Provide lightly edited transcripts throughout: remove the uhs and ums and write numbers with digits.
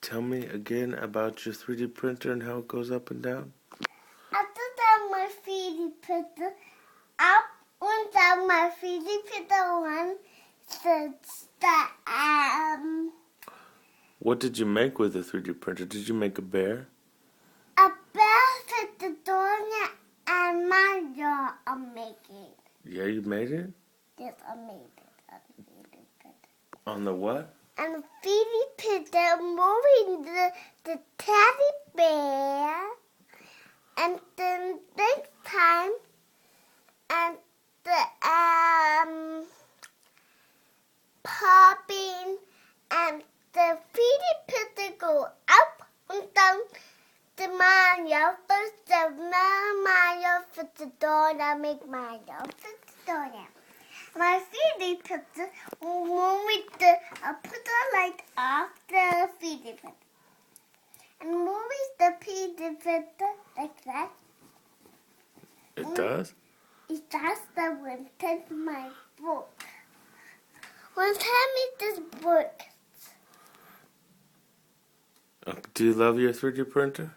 Tell me again about your 3D printer and how it goes up and down. After that, my 3D printer up and down. My 3D printer one sits the What did you make with the 3D printer? Did you make a bear? a bear with the donut and Mario I'm making. Yeah, you made it? Yes, I made it on the 3D printer. On the what? And the 3D printer moving the teddy bear, and then next time, and the popping, and the 3D printer go up and down. The Mario first, the Mario for the donut, make Mario for the donut. My 3D printer will move put the light off the 3D printer. And moves the 3D printer like that. It does? It does the one time my book. One time it this book. Do you love your 3D printer?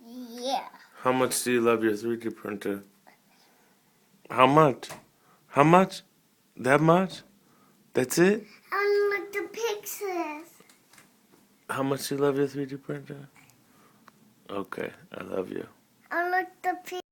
Yeah. How much do you love your 3D printer? How much? How much? That much? That's it? And look the pictures. How much do you love your 3D printer? Okay, I love you. And look the pictures.